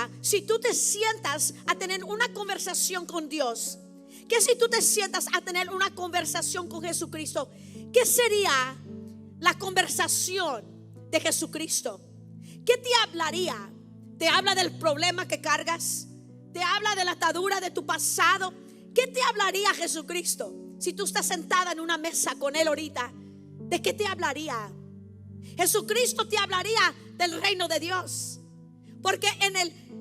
pasa si tú te sientas a tener una conversación con Dios? ¿Qué si tú te sientas a tener una conversación con Jesucristo? ¿Qué sería la conversación de Jesucristo? ¿Qué te hablaría? ¿Te habla del problema que cargas? ¿Te habla de la atadura de tu pasado? ¿Qué te hablaría Jesucristo? Si tú estás sentada en una mesa con Él ahorita, ¿de qué te hablaría? Jesucristo te hablaría del reino de Dios. Porque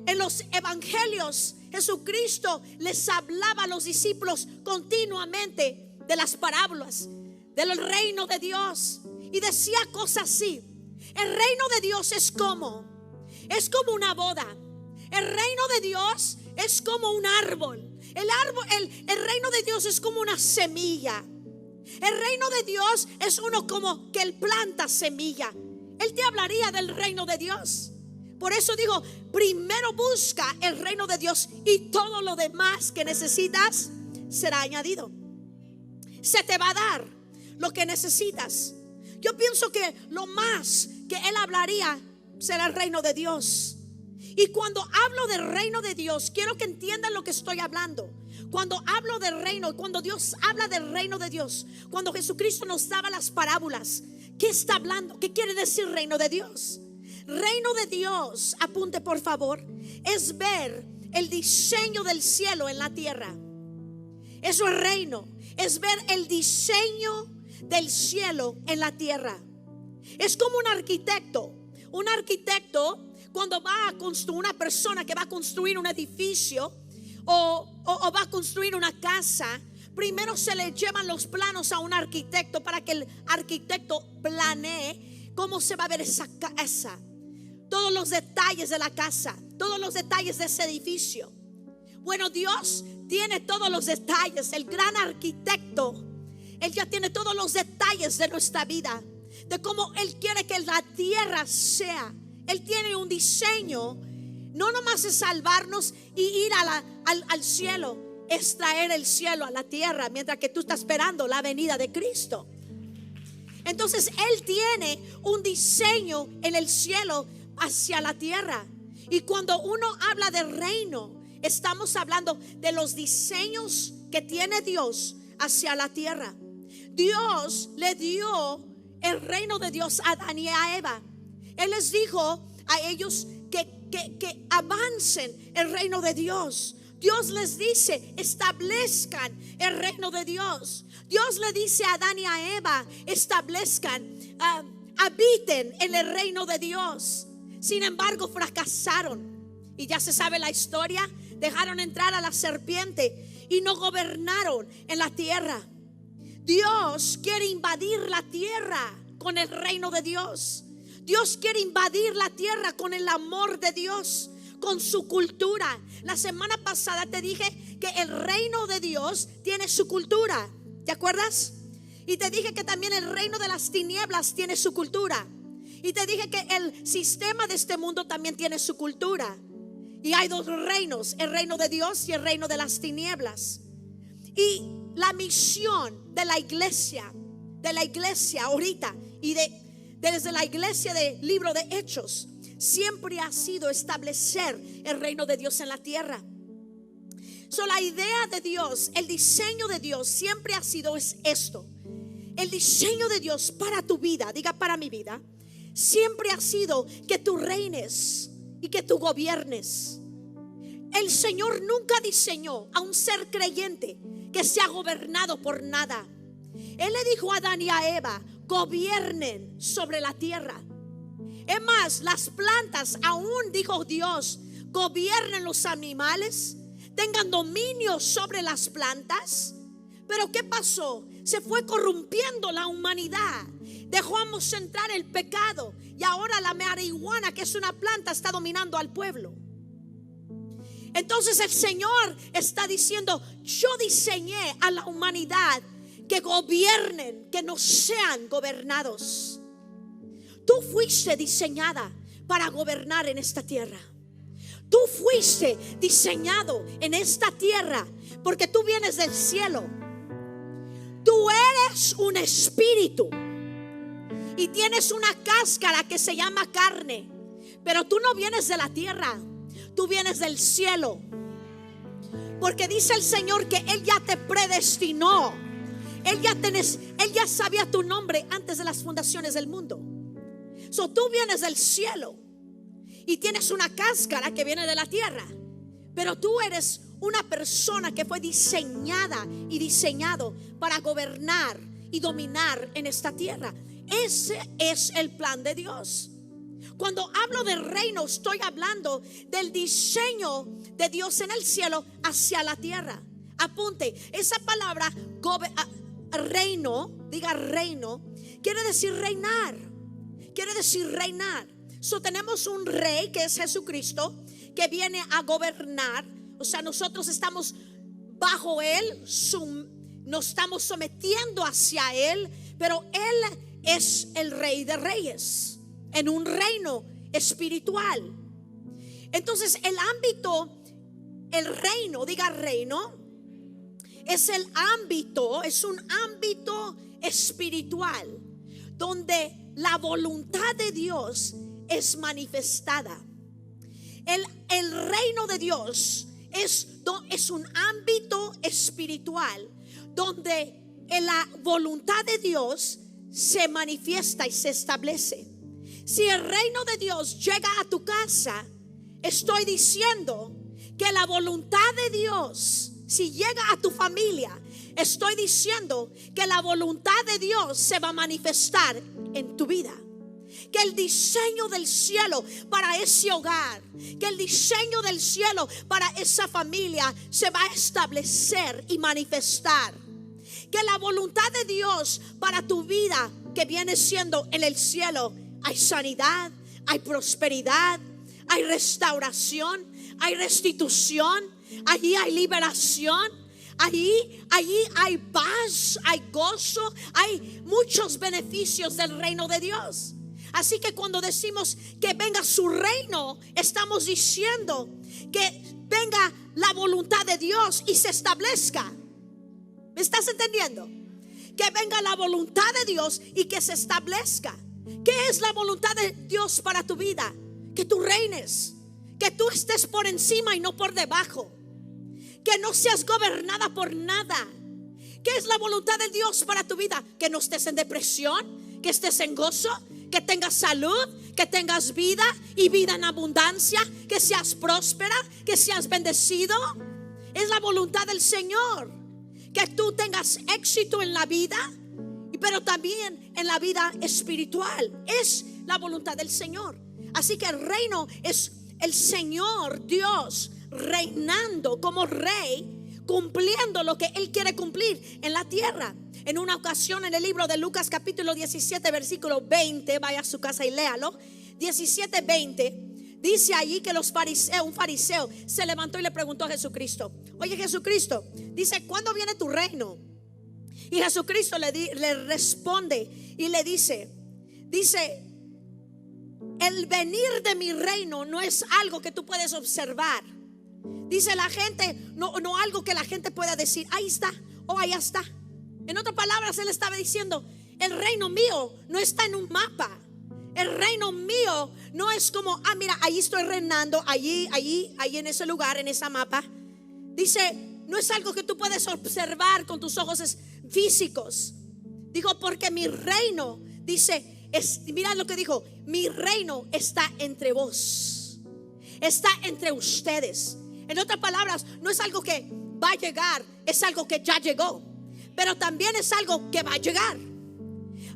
en los evangelios Jesucristo les hablaba a los discípulos continuamente de las parábolas del reino de Dios. Y decía cosas así: el reino de Dios es como una boda. El reino de Dios es como un árbol. El reino de Dios es como una semilla. El reino de Dios es uno como que él planta semilla. Él te hablaría del reino de Dios. Por eso digo, primero busca el reino de Dios y todo lo demás que necesitas será añadido. Se te va a dar lo que necesitas. Yo pienso que lo más que él hablaría será el reino de Dios. Y cuando hablo del reino de Dios, quiero que entiendan lo que estoy hablando. Cuando hablo del reino, cuando Dios habla del reino de Dios, cuando Jesucristo nos daba las parábolas, ¿qué está hablando? ¿Qué quiere decir reino de Dios? Reino de Dios, apunte por favor, es ver el diseño del cielo en la tierra. Eso es reino, es ver el diseño del cielo en la tierra. Es como un arquitecto. Un arquitecto, cuando va a construir, una persona que va a construir un edificio o va a construir una casa, primero se le llevan los planos a un arquitecto para que el arquitecto planee cómo se va a ver esa casa, todos los detalles de la casa, todos los detalles de ese edificio. Bueno, Dios tiene todos los detalles. El gran arquitecto, Él ya tiene todos los detalles de nuestra vida, de cómo Él quiere que la tierra sea. Él tiene un diseño. No nomás es salvarnos y ir al cielo, es traer el cielo a la tierra mientras que tú estás esperando la venida de Cristo. Entonces Él tiene un diseño en el cielo hacia la tierra. Y cuando uno habla de reino, estamos hablando de los diseños que tiene Dios hacia la tierra. Dios le dio el reino de Dios a Adán y a Eva. Él les dijo a ellos que avancen el reino de Dios. Dios les dice, establezcan el reino de Dios. Dios le dice a Adán y a Eva, establezcan, habiten en el reino de Dios. Sin embargo, fracasaron. Y ya se sabe la historia. Dejaron entrar a la serpiente y no gobernaron en la tierra. Dios quiere invadir la tierra con el reino de Dios. Dios quiere invadir la tierra con el amor de Dios, con su cultura. La semana pasada te dije que el reino de Dios tiene su cultura. ¿Te acuerdas? Y te dije que también el reino de las tinieblas tiene su cultura. Y te dije que el sistema de este mundo también tiene su cultura. Y hay dos reinos, el reino de Dios y el reino de las tinieblas. Y la misión de la iglesia ahorita y desde la iglesia del libro de Hechos, siempre ha sido establecer el reino de Dios en la tierra. La idea de Dios, el diseño de Dios siempre ha sido esto. El diseño de Dios para tu vida, diga para mi vida, siempre ha sido que tú reines y que tú gobiernes. El Señor nunca diseñó a un ser creyente que sea gobernado por nada. Él le dijo a Adán y a Eva, gobiernen sobre la tierra. Es más, las plantas, aún dijo Dios, gobiernen los animales, tengan dominio sobre las plantas. Pero ¿qué pasó? Se fue corrompiendo la humanidad. Dejamos entrar el pecado y ahora la marihuana, que es una planta, está dominando al pueblo. Entonces el Señor está diciendo, yo diseñé a la humanidad que gobiernen, que no sean gobernados. Tú fuiste diseñada para gobernar en esta tierra. Tú fuiste diseñado en esta tierra porque tú vienes del cielo. Tú eres un espíritu y tienes una cáscara que se llama carne, pero tú no vienes de la tierra. tú vienes del cielo. Porque dice el Señor que Él ya te predestinó. Él ya sabía tu nombre antes de las fundaciones del mundo. So, tú vienes del cielo y tienes una cáscara que viene de la tierra, pero tú eres una persona que fue diseñada y diseñado para gobernar y dominar en esta tierra. Ese es el plan de Dios. Cuando hablo de reino, estoy hablando del diseño de Dios en el cielo hacia la tierra. Apunte, esa palabra reino, diga reino, quiere decir reinar. Quiere decir reinar. So, tenemos un rey que es Jesucristo, que viene a gobernar. O sea, nosotros estamos bajo Él, nos estamos sometiendo hacia Él, pero Él es el Rey de Reyes en un reino espiritual. Entonces, el ámbito, el reino, diga reino, es el ámbito, es un ámbito espiritual donde la voluntad de Dios es manifestada. El reino de Dios es un ámbito espiritual donde la voluntad de Dios se manifiesta y se establece. Si el reino de Dios llega a tu casa, estoy diciendo que la voluntad de Dios, si llega a tu familia, estoy diciendo que la voluntad de Dios se va a manifestar en tu vida. Que el diseño del cielo para ese hogar, que el diseño del cielo para esa familia se va a establecer y manifestar. Que la voluntad de Dios para tu vida, que viene siendo en el cielo, hay sanidad, hay prosperidad, hay restauración, hay restitución, allí hay liberación, allí hay paz, hay gozo, hay muchos beneficios del reino de Dios. Así que cuando decimos que venga su reino, estamos diciendo que venga la voluntad de Dios y se establezca. ¿Me estás entendiendo? Que venga la voluntad de Dios y que se establezca. ¿Qué es la voluntad de Dios para tu vida? Que tú reines, que tú estés por encima y no por debajo, que no seas gobernada por nada. ¿Qué es la voluntad de Dios para tu vida? Que no estés en depresión, que estés en gozo, que tengas salud, que tengas vida y vida en abundancia, que seas próspera, que seas bendecido. Es la voluntad del Señor que tú tengas éxito en la vida, pero también en la vida espiritual. Es la voluntad del Señor. Así que el reino es el Señor Dios reinando como rey, cumpliendo lo que Él quiere cumplir en la tierra. En una ocasión, en el libro de Lucas capítulo 17 versículo 20, vaya a su casa y léalo, 17:20, dice allí que un fariseo se levantó y le preguntó a Jesucristo: oye, Jesucristo, dice, ¿cuándo viene tu reino? Y Jesucristo le responde y le dice, el venir de mi reino no es algo que tú puedes observar. Dice la gente, no algo que la gente pueda decir, ahí está o allá está. En otras palabras, él estaba diciendo, el reino mío no está en un mapa. El reino mío no es como, mira, ahí estoy reinando, allí en ese lugar, en esa mapa. Dice, no es algo que tú puedes observar con tus ojos físicos. Dijo, porque mi reino, dice, mira lo que dijo, mi reino está entre vos, está entre ustedes. En otras palabras, no es algo que va a llegar, es algo que ya llegó, pero también es algo que va a llegar.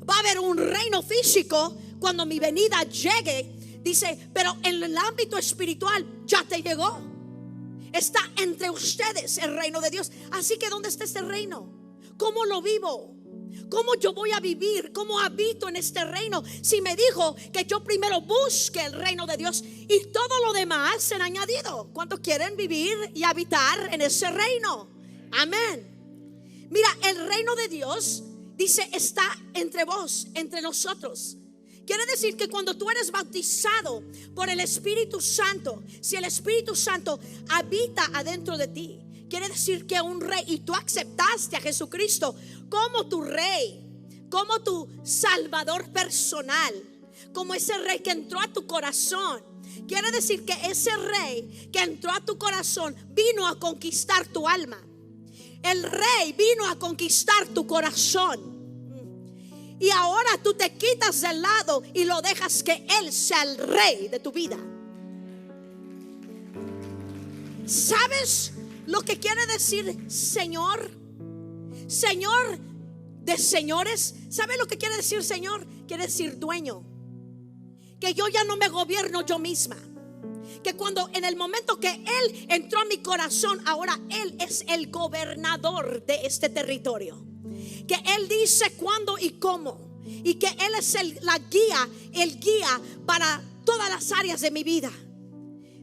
Va a haber un reino físico cuando mi venida llegue, dice, pero en el ámbito espiritual ya te llegó. Está entre ustedes el reino de Dios. Así que ¿dónde está este reino? ¿Cómo lo vivo? ¿Cómo yo voy a vivir? ¿Cómo habito en este reino? Si me dijo que yo primero busque el reino de Dios y todo lo demás será añadido. ¿Cuántos quieren vivir y habitar en ese reino? Amén. Mira, el reino de Dios, dice, está entre vos, entre nosotros. Quiere decir que cuando tú eres bautizado por el Espíritu Santo, si el Espíritu Santo habita adentro de ti, quiere decir que un rey, y tú aceptaste a Jesucristo como tu rey, como tu salvador personal, como ese rey que entró a tu corazón, quiere decir que ese rey que entró a tu corazón vino a conquistar tu alma. El rey vino a conquistar tu corazón. Y ahora tú te quitas del lado y lo dejas que Él sea el rey de tu vida. ¿Sabes lo que quiere decir Señor? Señor de señores. ¿Sabes lo que quiere decir Señor? Quiere decir dueño. Que yo ya no me gobierno yo misma. Que cuando en el momento que Él entró a mi corazón, ahora Él es el gobernador de este territorio. Que Él dice cuándo y cómo. Y que Él es el guía para todas las áreas de mi vida.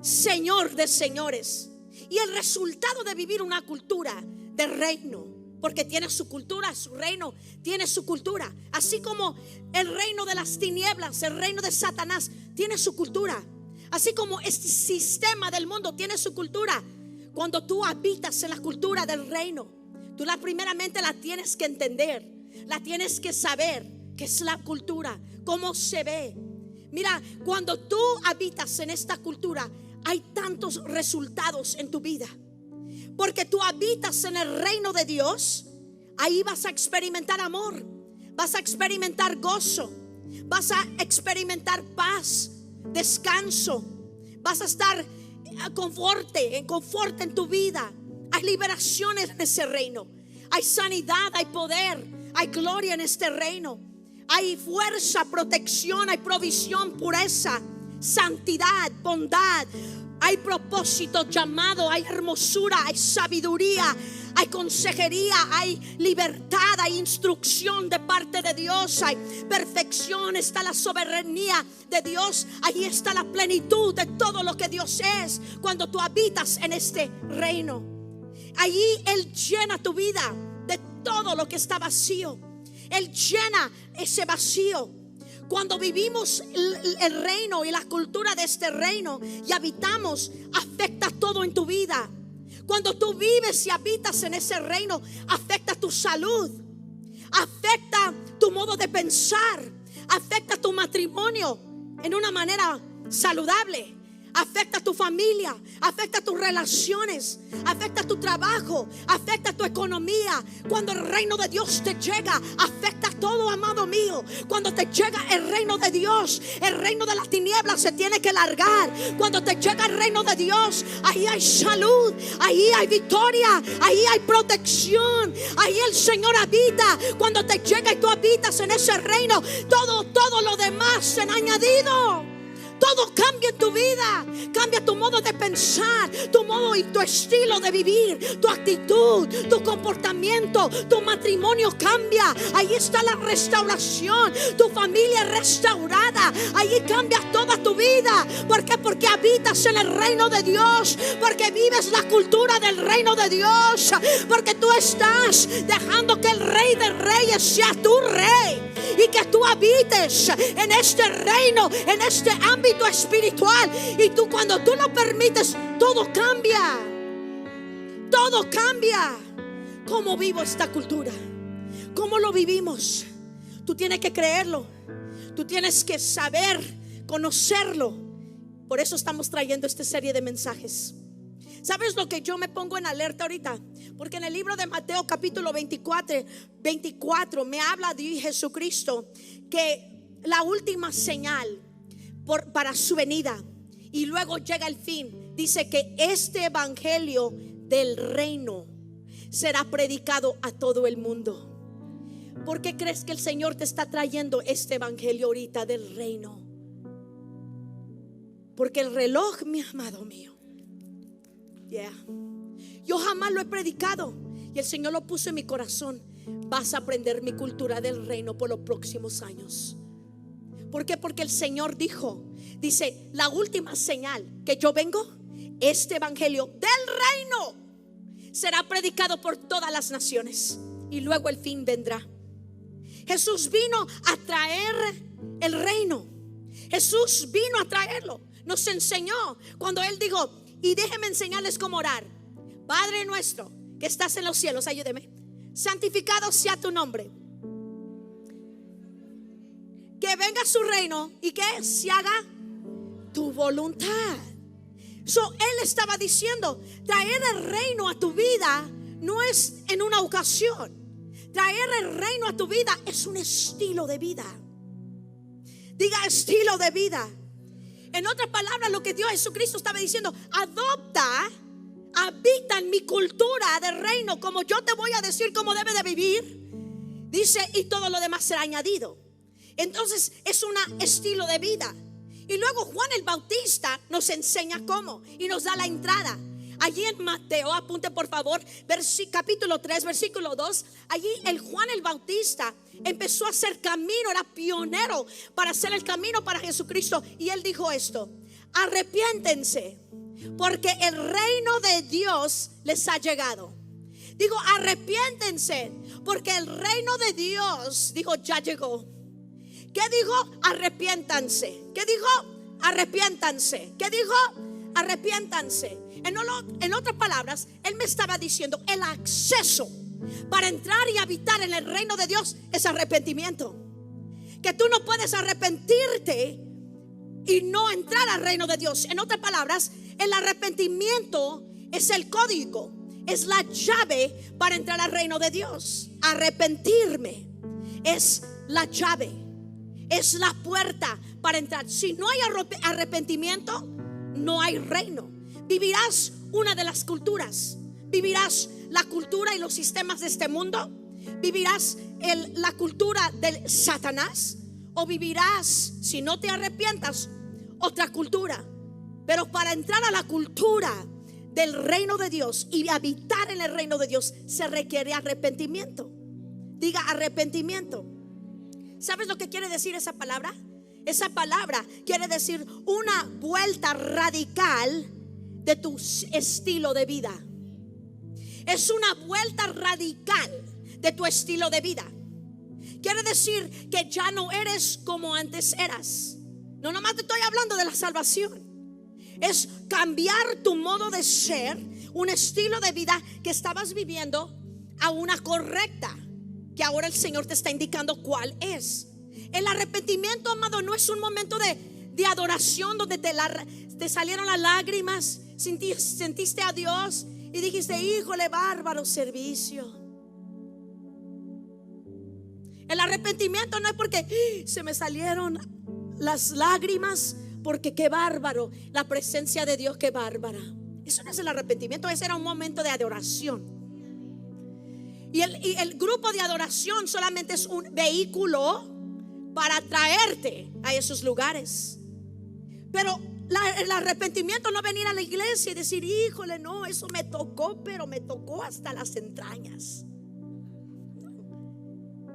Señor de señores. Y el resultado de vivir una cultura de reino, porque tiene su cultura, su reino tiene su cultura. Así como el reino de las tinieblas, el reino de Satanás tiene su cultura. Así como este sistema del mundo tiene su cultura. Cuando tú habitas en la cultura del reino, tú primeramente la tienes que entender, la tienes que saber qué es la cultura, cómo se ve. Mira, cuando tú habitas en esta cultura, hay tantos resultados en tu vida. Porque tú habitas en el reino de Dios. Ahí vas a experimentar amor, vas a experimentar gozo, vas a experimentar paz, descanso. Vas a estar en confort en tu vida. Hay liberaciones en ese reino. Hay sanidad, hay poder, hay gloria en este reino. Hay fuerza, protección, hay provisión, pureza, santidad, bondad. Hay propósito, llamado, hay hermosura, hay sabiduría, hay consejería, hay libertad, hay instrucción de parte de Dios, hay perfección, está la soberanía de Dios. Ahí está la plenitud de todo lo que Dios es cuando tú habitas en este reino. Allí Él llena tu vida de todo lo que está vacío. Él llena ese vacío. Cuando vivimos el reino y la cultura de este reino y habitamos, afecta todo en tu vida. Cuando tú vives y habitas en ese reino, afecta tu salud, afecta tu modo de pensar, afecta tu matrimonio en una manera saludable. Afecta a tu familia, afecta a tus relaciones, afecta a tu trabajo, afecta a tu economía. Cuando el reino de Dios te llega, afecta todo, amado mío. Cuando te llega el reino de Dios, el reino de las tinieblas se tiene que largar. Cuando te llega el reino de Dios, ahí hay salud, ahí hay victoria, ahí hay protección, ahí el Señor habita. Cuando te llega y tú habitas en ese reino, todo lo demás se ha añadido. Todo cambia en tu vida. Cambia tu modo de pensar, tu modo y tu estilo de vivir, tu actitud, tu comportamiento, tu matrimonio cambia. Ahí está la restauración. Tu familia es restaurada. Ahí cambia toda tu vida. ¿Por qué? Porque habitas en el reino de Dios. Porque vives la cultura del reino de Dios. Porque tú estás dejando que el Rey de Reyes sea tu Rey. Y que tú habites en este reino, en este ámbito espiritual. Y tú, cuando tú lo permites, todo cambia. Todo cambia. ¿Cómo vivo esta cultura? ¿Cómo lo vivimos? Tú tienes que creerlo. Tú tienes que saber, conocerlo. Por eso estamos trayendo esta serie de mensajes. ¿Sabes lo que yo me pongo en alerta ahorita? Porque en el libro de Mateo capítulo 24 me habla de Jesucristo que la última señal para su venida y luego llega el fin. Dice que este evangelio del reino será predicado a todo el mundo. ¿Por qué crees que el Señor te está trayendo este evangelio ahorita del reino? Porque el reloj, mi amado mío, yo jamás lo he predicado y el Señor lo puso en mi corazón. Vas a aprender mi cultura del reino por los próximos años. ¿Por qué? Porque el Señor dice, la última señal que yo vengo, este evangelio del reino será predicado por todas las naciones y luego el fin vendrá. Jesús vino a traer el reino. Jesús vino a traerlo. Nos enseñó cuando Él dijo: y déjenme enseñarles cómo orar. Padre nuestro que estás en los cielos, ayúdeme. Santificado sea tu nombre. Que venga su reino y que se haga tu voluntad. Él estaba diciendo, traer el reino a tu vida no es en una ocasión. Traer el reino a tu vida es un estilo de vida. Diga estilo de vida. En otras palabras, lo que Dios Jesucristo estaba diciendo, habita en mi cultura de reino, como yo te voy a decir cómo debe de vivir. Dice, y todo lo demás será añadido. Entonces es un estilo de vida. Y luego Juan el Bautista nos enseña cómo y nos da la entrada. Allí en Mateo, apunte por favor, capítulo 3, versículo 2. Allí el Juan el Bautista empezó a hacer camino, era pionero para hacer el camino para Jesucristo. Y él dijo esto: arrepiéntense, porque el reino de Dios les ha llegado. Digo, arrepiéntense, porque el reino de Dios, dijo, ya llegó. ¿Qué dijo? Arrepiéntanse. ¿Qué dijo? Arrepiéntanse. ¿Qué dijo? Arrepiéntanse. En otras palabras, él me estaba diciendo, el acceso para entrar y habitar en el reino de Dios es arrepentimiento. Que tú no puedes arrepentirte y no entrar al reino de Dios. En otras palabras, el arrepentimiento es el código, es la llave para entrar al reino de Dios. Arrepentirme es la llave, es la puerta para entrar. Si no hay arrepentimiento, no hay reino. Vivirás una de las culturas. Vivirás la cultura y los sistemas de este mundo. Vivirás la cultura del Satanás. O vivirás, si no te arrepientas, otra cultura. Pero para entrar a la cultura del reino de Dios y habitar en el reino de Dios, se requiere arrepentimiento. Diga arrepentimiento. ¿Sabes lo que quiere decir esa palabra? Esa palabra quiere decir una vuelta radical de tu estilo de vida. Es una vuelta radical de tu estilo de vida. Quiere decir que ya no eres como antes eras. No nomás te estoy hablando de la salvación. Es cambiar tu modo de ser, un estilo de vida que estabas viviendo a una correcta, que ahora el Señor te está indicando cuál es. El arrepentimiento, amado, no es un momento de adoración donde te salieron las lágrimas, sentiste a Dios y dijiste, híjole, bárbaro servicio. El arrepentimiento no es porque se me salieron las lágrimas, porque qué bárbaro, la presencia de Dios, qué bárbara. Eso no es el arrepentimiento, ese era un momento de adoración. Y el grupo de adoración solamente es un vehículo para traerte a esos lugares. Pero el arrepentimiento no venir a la iglesia y decir, híjole, no, eso me tocó, pero me tocó hasta las entrañas.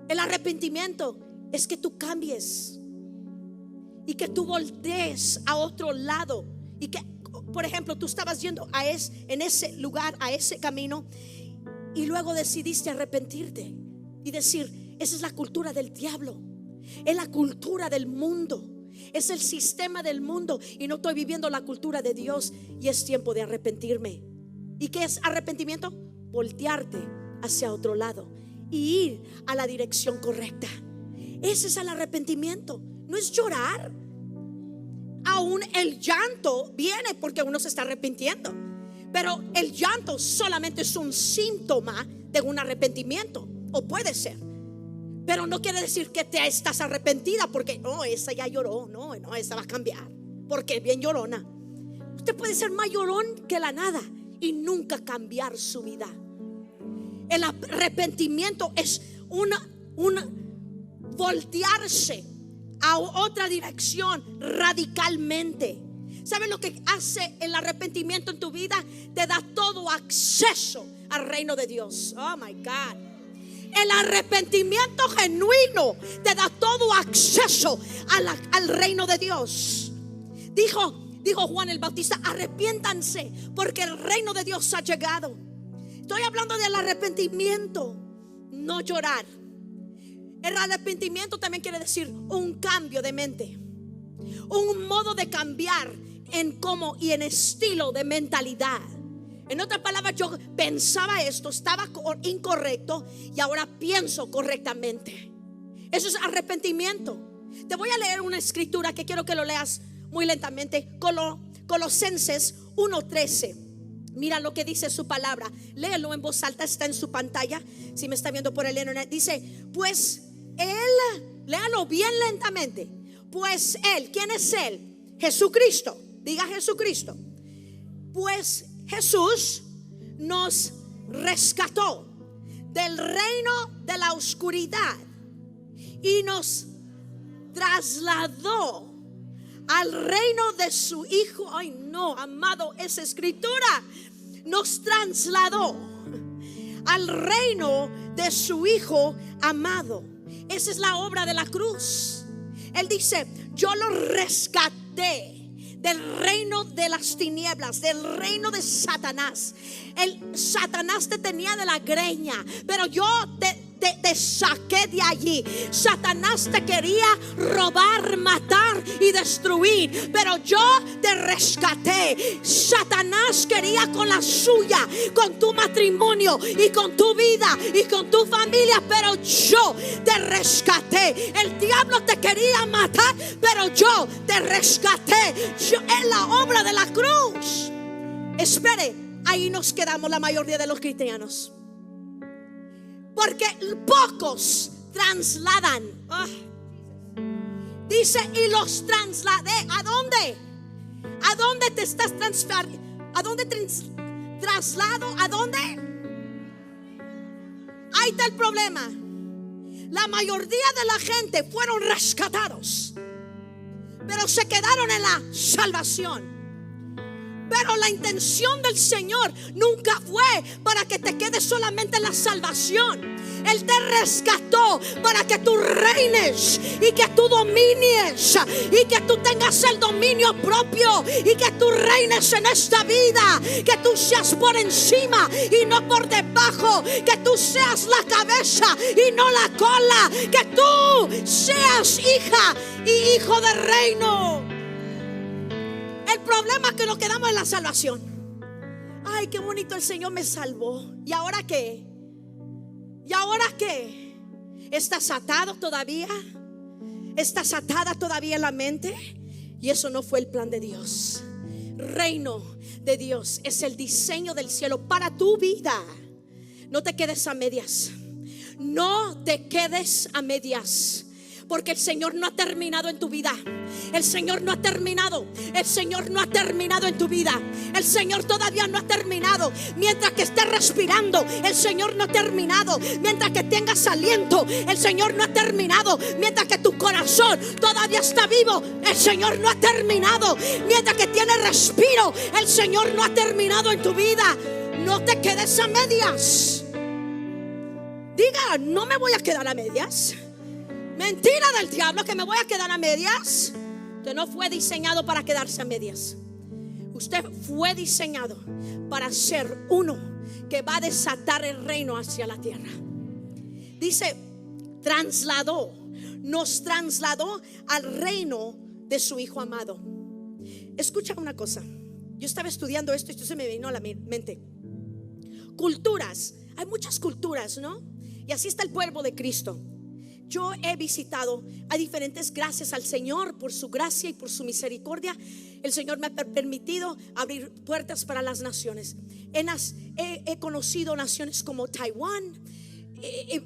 El arrepentimiento es que tú cambies y que tú voltees a otro lado. Y que, por ejemplo, tú estabas yendo en ese lugar, a ese camino, y luego decidiste arrepentirte y decir, esa es la cultura del diablo, es la cultura del mundo, es el sistema del mundo, y no estoy viviendo la cultura de Dios, y es tiempo de arrepentirme. ¿Y qué es arrepentimiento? Voltearte hacia otro lado y ir a la dirección correcta. Ese es el arrepentimiento. No es llorar. Aún el llanto viene porque uno se está arrepintiendo, pero el llanto solamente es un síntoma de un arrepentimiento, o puede ser, pero no quiere decir que te estás arrepentida, porque no, esa ya lloró, no, esa va a cambiar porque es bien llorona. Usted puede ser más llorón que la nada y nunca cambiar su vida. El arrepentimiento es un voltearse a otra dirección radicalmente. ¿Sabes lo que hace el arrepentimiento en tu vida? Te da todo acceso al reino de Dios. Oh my God. El arrepentimiento genuino te da todo acceso al reino de Dios. Dijo Juan el Bautista, arrepiéntanse porque el reino de Dios ha llegado. Estoy hablando del arrepentimiento, no llorar. El arrepentimiento también quiere decir un cambio de mente, un modo de cambiar en cómo y en estilo de mentalidad. En otras palabras, yo pensaba esto, estaba incorrecto y ahora pienso correctamente. Eso es arrepentimiento. Te voy a leer una escritura que quiero que lo leas muy lentamente. Colosenses 1:13. Mira lo que dice su palabra. Léelo en voz alta, está en su pantalla. Si me está viendo por el internet, dice: pues Él, léalo bien lentamente. Pues Él, ¿quién es Él? Jesucristo. Diga Jesucristo. Pues Jesús nos rescató del reino de la oscuridad y nos trasladó al reino de su Hijo. Ay no, amado, esa escritura. Nos trasladó al reino de su Hijo amado. Esa es la obra de la cruz. Él dice: yo lo rescaté del reino de las tinieblas, del reino de Satanás. Satanás te tenía de la greña, pero yo te saqué de allí. Satanás te quería robar, matar y destruir, pero yo te rescaté. Satanás quería con la suya, con tu matrimonio y con tu vida y con tu familia, pero yo te rescaté. El diablo te quería matar, pero yo te rescaté. Yo, en la obra de la cruz. Espere, ahí nos quedamos la mayoría de los cristianos, porque pocos trasladan. Dice: y los trasladé. ¿A dónde? ¿A dónde te estás transferiendo? ¿A dónde traslado? ¿A dónde? Ahí está el problema. La mayoría de la gente fueron rescatados, pero se quedaron en la salvación. Pero la intención del Señor nunca fue para que te quedes solamente en la salvación. Él te rescató para que tú reines y que tú domines y que tú tengas el dominio propio y que tú reines en esta vida, que tú seas por encima y no por debajo, que tú seas la cabeza y no la cola, que tú seas hija y hijo del reino. El problema es que nos quedamos en la salvación. Ay, qué bonito, el Señor me salvó. ¿Y ahora qué? ¿Y ahora qué? ¿Estás atado todavía? ¿Estás atada todavía en la mente? Y eso no fue el plan de Dios. Reino de Dios es el diseño del cielo para tu vida. No te quedes a medias. No te quedes a medias, porque el Señor no ha terminado en tu vida. El Señor no ha terminado. El Señor no ha terminado en tu vida. El Señor todavía no ha terminado. Mientras que estés respirando, el Señor no ha terminado. Mientras que tengas aliento, el Señor no ha terminado. Mientras que tu corazón todavía está vivo, el Señor no ha terminado. Mientras que tienes respiro, el Señor no ha terminado en tu vida. No te quedes a medias. Diga: no me voy a quedar a medias. Mentira del diablo, que me voy a quedar a medias. Usted no fue diseñado para quedarse a medias. Usted fue diseñado para ser uno que va a desatar el reino hacia la tierra. Dice: trasladó, nos trasladó al reino de su Hijo amado. Escucha una cosa. Yo estaba estudiando esto y esto se me vino a la mente. Culturas, hay muchas culturas, ¿no? Y así está el pueblo de Cristo. Yo he visitado a diferentes, gracias al Señor por su gracia y por su misericordia. El Señor me ha permitido abrir puertas para las naciones. He conocido naciones como Taiwán.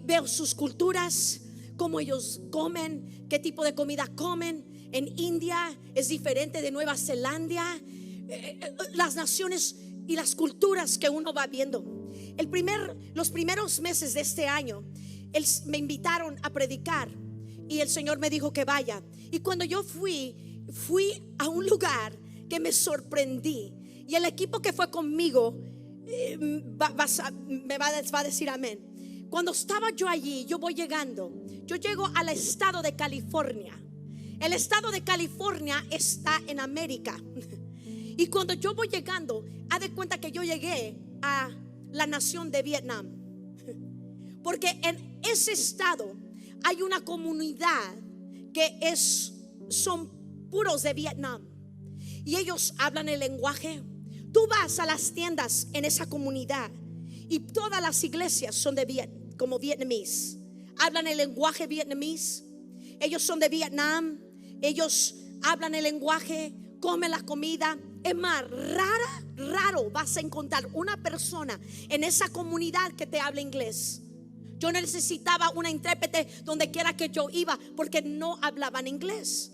Veo sus culturas, cómo ellos comen, qué tipo de comida comen. En India es diferente de Nueva Zelanda. Las naciones y las culturas que uno va viendo. Los primeros meses de este año, me invitaron a predicar y el Señor me dijo que vaya. Y cuando yo fui a un lugar que me sorprendí, y el equipo que fue conmigo me va a decir amén. Cuando estaba yo allí, yo llego al estado de California. El estado de California está en América. Y cuando yo voy llegando, haz de cuenta que yo llegué a la nación de Vietnam, porque en ese estado hay una comunidad que son puros de Vietnam y ellos hablan el lenguaje. Tú vas a las tiendas en esa comunidad y todas las iglesias son como vietnamíes. Hablan el lenguaje vietnamís. Ellos son de Vietnam. Ellos hablan el lenguaje, comen la comida. Es más, raro vas a encontrar una persona en esa comunidad que te habla inglés. Yo necesitaba una intérprete donde quiera que yo iba, porque no hablaban inglés.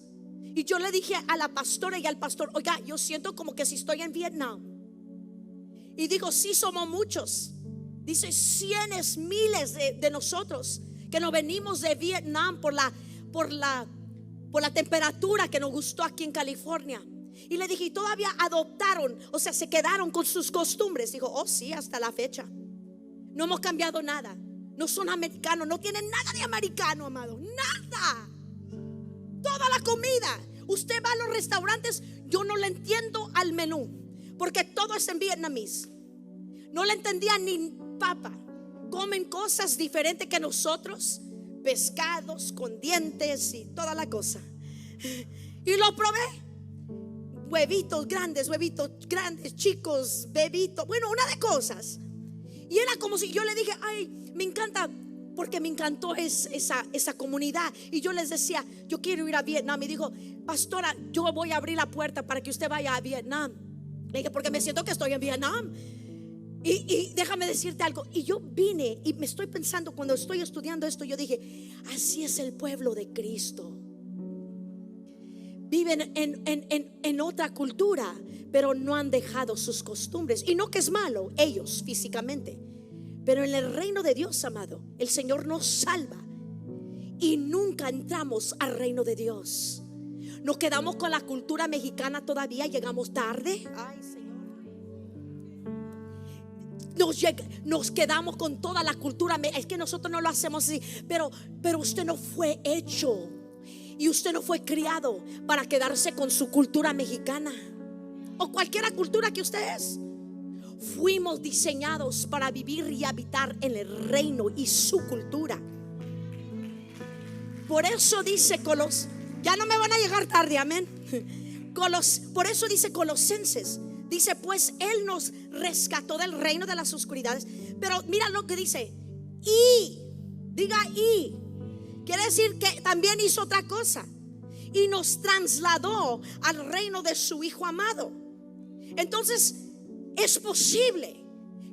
Y yo le dije a la pastora y al pastor: oiga, yo siento como que si estoy en Vietnam. Y digo: sí, somos muchos. Dice: cientos, miles de nosotros que nos venimos de Vietnam por la temperatura que nos gustó aquí en California. Y le dije: ¿y todavía adoptaron, o sea, se quedaron con sus costumbres? Dijo: oh sí, hasta la fecha no hemos cambiado nada. No son americanos, no tienen nada de americano, amado, nada. Toda la comida, usted va a los restaurantes, yo no le entiendo al menú, porque todo es en vietnamés. No le entendía ni papa. Comen cosas diferentes que nosotros, pescados con dientes y toda la cosa. Y lo probé. Huevitos grandes, chicos, bebitos, bueno, una de cosas. Y era como si yo le dije: ay, me encanta, porque me encantó esa comunidad. Y yo les decía: yo quiero ir a Vietnam. Y dijo: pastora, yo voy a abrir la puerta para que usted vaya a Vietnam. Le dije: porque me siento que estoy en Vietnam. Y déjame decirte algo. Y yo vine y me estoy pensando, cuando estoy estudiando esto, yo dije: así es el pueblo de Cristo. Viven en otra cultura, pero no han dejado sus costumbres. Y no que es malo ellos físicamente, pero en el reino de Dios, amado, el Señor nos salva y nunca entramos al reino de Dios. Nos quedamos con la cultura mexicana todavía, llegamos tarde. Ay, Señor. Nos quedamos con toda la cultura. Es que nosotros no lo hacemos así. Pero usted no fue hecho y usted no fue criado para quedarse con su cultura mexicana o cualquier cultura que usted es. Fuimos diseñados para vivir y habitar en el reino y su cultura. Por eso dice ya no me van a llegar tarde, amén. Por eso dice Colosenses, dice: pues Él nos rescató del reino de las oscuridades. Pero mira lo que dice: y quiere decir que también hizo otra cosa, y nos trasladó al reino de su Hijo amado. Entonces es posible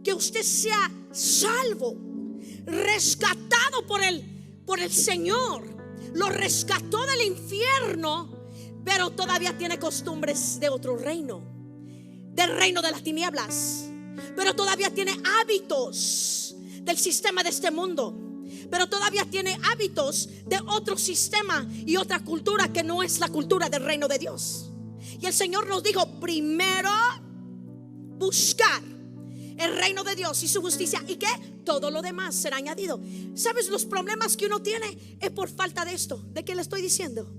que usted sea salvo, rescatado por el Señor. Lo rescató del infierno, pero todavía tiene costumbres de otro reino, del reino de las tinieblas. Pero todavía tiene hábitos del sistema de este mundo, pero todavía tiene hábitos de otro sistema y otra cultura que no es la cultura del reino de Dios. Y el Señor nos dijo: primero buscar el reino de Dios y su justicia, y que todo lo demás será añadido. ¿Sabes los problemas que uno tiene? Es por falta de esto, de que le estoy diciendo.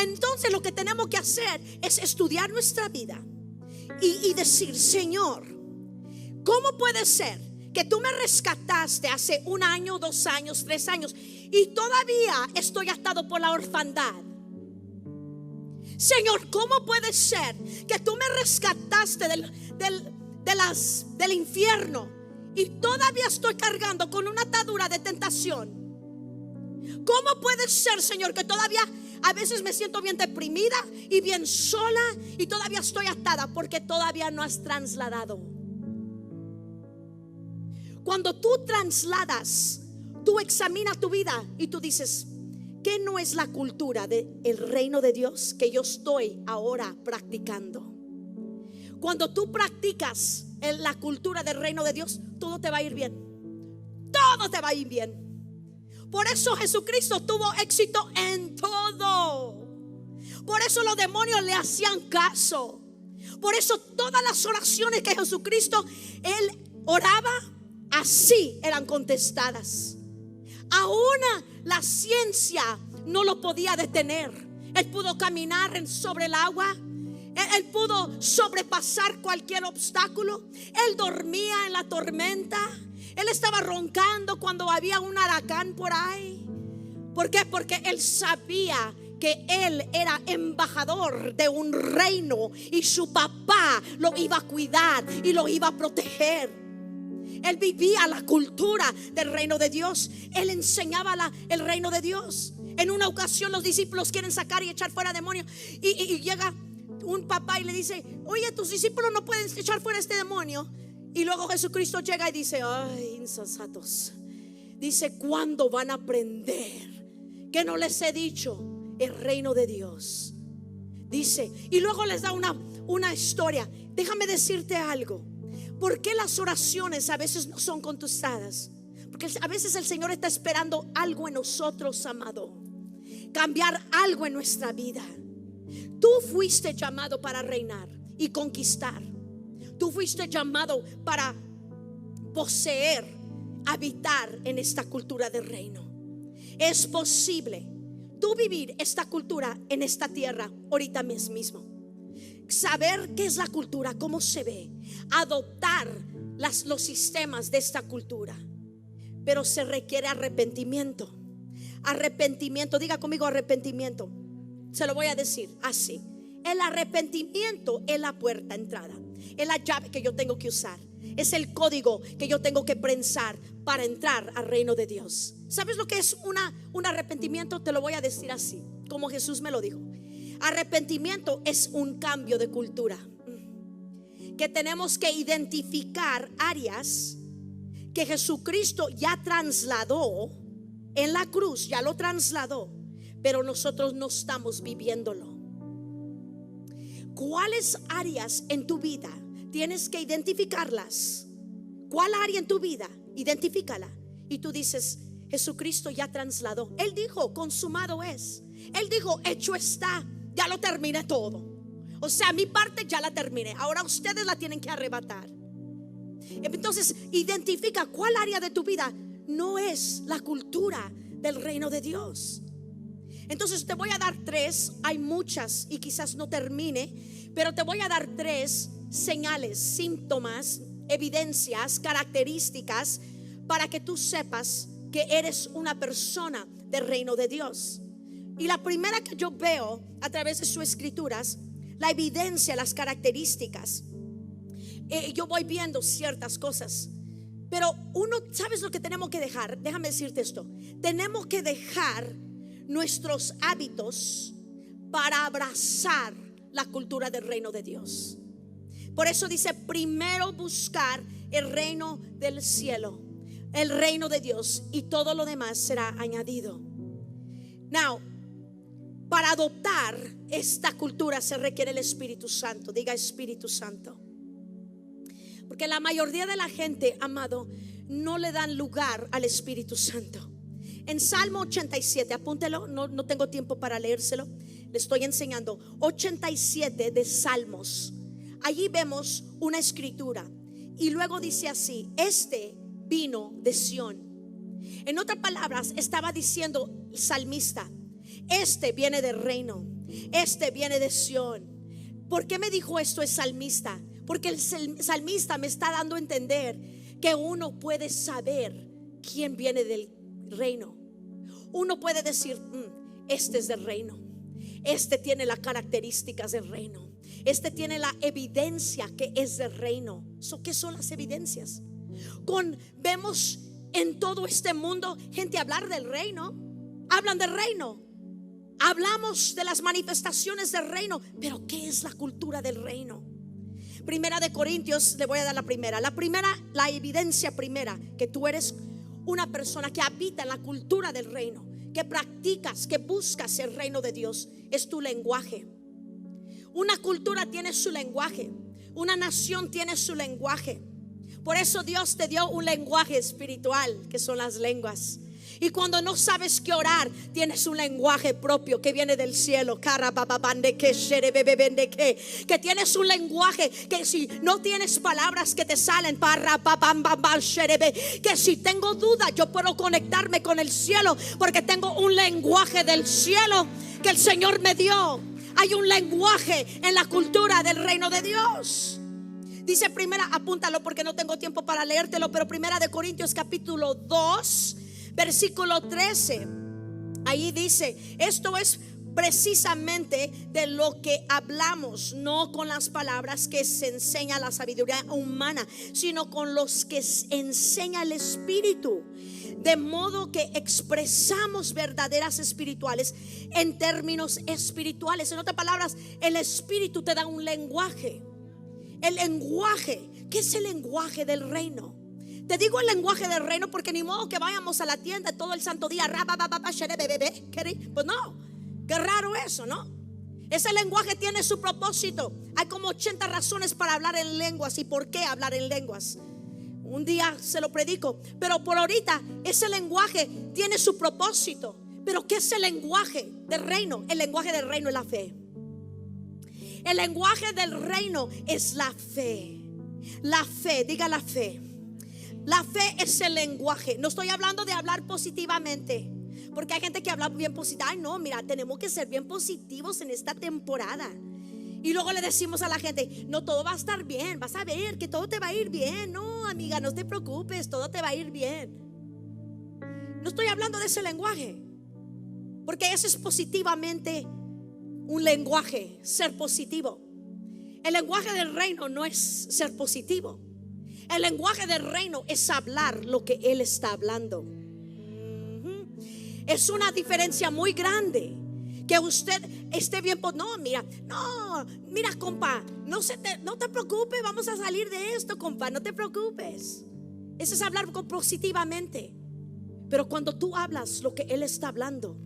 Entonces lo que tenemos que hacer es estudiar nuestra vida y decir: Señor, ¿cómo puede ser que tú me rescataste hace 1 año, 2 años, 3 años y todavía estoy atado por la orfandad? Señor, ¿cómo puede ser que tú me rescataste del infierno y todavía estoy cargando con una atadura de tentación? ¿Cómo puede ser, Señor, que todavía a veces me siento bien deprimida y bien sola y todavía estoy atada? Porque todavía no has trasladado. Cuando tú trasladas, tú examinas tu vida y tú dices: ¿qué no es la cultura del reino de Dios que yo estoy ahora practicando? Cuando tú practicas la cultura del reino de Dios, todo te va a ir bien. Todo te va a ir bien. Por eso Jesucristo tuvo éxito en todo. Por eso los demonios le hacían caso. Por eso todas las oraciones que Jesucristo Él oraba, así eran contestadas. Aún la ciencia no lo podía detener. Él pudo caminar sobre el agua. Él pudo sobrepasar cualquier obstáculo. Él dormía en la tormenta. Él estaba roncando cuando había un huracán por ahí. ¿Por qué? Porque él sabía que él era embajador de un reino y su papá lo iba a cuidar y lo iba a proteger. Él vivía la cultura del reino de Dios. Él enseñaba el reino de Dios. En una ocasión los discípulos quieren sacar y echar fuera demonios, y llega un papá y le dice: oye, tus discípulos no pueden echar fuera este demonio. Y luego Jesucristo llega y dice: ay, insensatos, dice, ¿cuándo van a aprender que no les he dicho el reino de Dios? Dice, y luego les da una historia. Déjame decirte algo. ¿Por qué las oraciones a veces no son contestadas? Porque a veces el Señor está esperando algo en nosotros, amado. Cambiar algo en nuestra vida. Tú fuiste llamado para reinar y conquistar. Tú fuiste llamado para poseer, habitar en esta cultura del reino. Es posible tú vivir esta cultura en esta tierra ahorita mismo. Saber qué es la cultura, cómo se ve, adoptar los sistemas de esta cultura. Pero se requiere arrepentimiento. Arrepentimiento, diga conmigo arrepentimiento. Se lo voy a decir así. El arrepentimiento es la puerta de entrada. Es la llave que yo tengo que usar. Es el código que yo tengo que prensar para entrar al reino de Dios. ¿Sabes lo que es un arrepentimiento? Te lo voy a decir así, como Jesús me lo dijo. Arrepentimiento es un cambio de cultura. Que tenemos que identificar áreas que Jesucristo ya trasladó en la cruz, ya lo trasladó, pero nosotros no estamos viviéndolo. ¿Cuáles áreas en tu vida tienes que identificarlas? ¿Cuál área en tu vida? Identifícala. Y tú dices: Jesucristo ya trasladó. Él dijo: consumado es. Él dijo: hecho está. Ya lo terminé todo. O sea, mi parte ya la terminé. Ahora ustedes la tienen que arrebatar. Entonces identifica cuál área de tu vida no es la cultura del reino de Dios. Entonces te voy a dar 3. Hay muchas y quizás no termine, pero te voy a dar 3 señales, síntomas, evidencias, características para que tú sepas que eres una persona del reino de Dios. Y la primera que yo veo a través de sus escrituras, la evidencia, las características, yo voy viendo ciertas cosas. Pero ¿sabes lo que tenemos que dejar? Déjame decirte esto. Tenemos que dejar nuestros hábitos para abrazar la cultura del reino de Dios. Por eso dice: primero buscar el reino del cielo, el reino de Dios, y todo lo demás será añadido. Now, para adoptar esta cultura se requiere el Espíritu Santo. Diga Espíritu Santo. Porque la mayoría de la gente, amado, no le dan lugar al Espíritu Santo. En Salmo 87, apúntelo, no tengo tiempo para leérselo, le estoy enseñando. 87 de Salmos. Allí vemos una escritura y luego dice así: este vino de Sión. En otras palabras, estaba diciendo el salmista: este viene del reino, este viene de Sión. ¿Por qué me dijo esto el salmista? Porque el salmista me está dando a entender que uno puede saber quién viene del reino. Uno puede decir: este es del reino, este tiene las características del reino, este tiene la evidencia que es del reino. ¿Qué son las evidencias? Vemos en todo este mundo gente hablar del reino, hablan del reino, hablamos de las manifestaciones del reino, pero ¿qué es la cultura del reino? Primera de Corintios, le voy a dar la evidencia primera, que tú eres una persona que habita en la cultura del reino, que practicas, que buscas el reino de Dios, es tu lenguaje. Una cultura tiene su lenguaje, una nación tiene su lenguaje. Por eso Dios te dio un lenguaje espiritual, que son las lenguas. Y cuando no sabes qué orar, tienes un lenguaje propio que viene del cielo. Que tienes un lenguaje que si no tienes palabras que te salen, que si tengo duda, yo puedo conectarme con el cielo, porque tengo un lenguaje del cielo que el Señor me dio. Hay un lenguaje en la cultura del reino de Dios. Dice primera, apúntalo porque no tengo tiempo para leértelo, pero Primera de Corintios capítulo 2 versículo 13. Ahí dice: esto es precisamente de lo que hablamos, no con las palabras que se enseña la sabiduría humana, sino con los que enseña el Espíritu. De modo que expresamos verdaderas espirituales en términos espirituales. En otras palabras, el Espíritu te da un lenguaje. El lenguaje, ¿qué es el lenguaje del reino? Te digo el lenguaje del reino porque ni modo que vayamos a la tienda todo el santo día. Pues no, qué raro eso, ¿no? Ese lenguaje tiene su propósito. Hay como 80 razones para hablar en lenguas y por qué hablar en lenguas. Un día se lo predico, pero por ahorita ese lenguaje tiene su propósito. Pero ¿qué es el lenguaje del reino? El lenguaje del reino es la fe. El lenguaje del reino es la fe. La fe, diga la fe. La fe es el lenguaje. No estoy hablando de hablar positivamente, porque hay gente que habla bien positivo. Ay, no, mira, tenemos que ser bien positivos en esta temporada. Y luego le decimos a la gente: no, todo va a estar bien, vas a ver que todo te va a ir bien. No, amiga, no te preocupes, todo te va a ir bien. No estoy hablando de ese lenguaje, porque ese es positivamente un lenguaje, ser positivo. El lenguaje del reino no es ser positivo. El lenguaje del reino es hablar lo que Él está hablando. Es una diferencia muy grande. Que usted esté bien, no, mira, compa, no te preocupes, vamos a salir de esto, compa, no te preocupes. Eso es hablar positivamente. Pero cuando tú hablas lo que Él está hablando,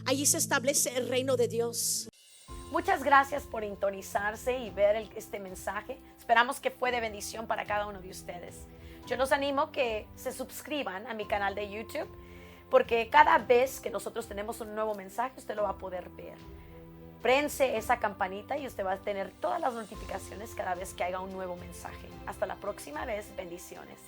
allí se establece el reino de Dios. Muchas gracias por sintonizarse y ver este mensaje. Esperamos que fue de bendición para cada uno de ustedes. Yo los animo que se suscriban a mi canal de YouTube, porque cada vez que nosotros tenemos un nuevo mensaje, usted lo va a poder ver. Prense esa campanita y usted va a tener todas las notificaciones cada vez que haya un nuevo mensaje. Hasta la próxima vez, bendiciones.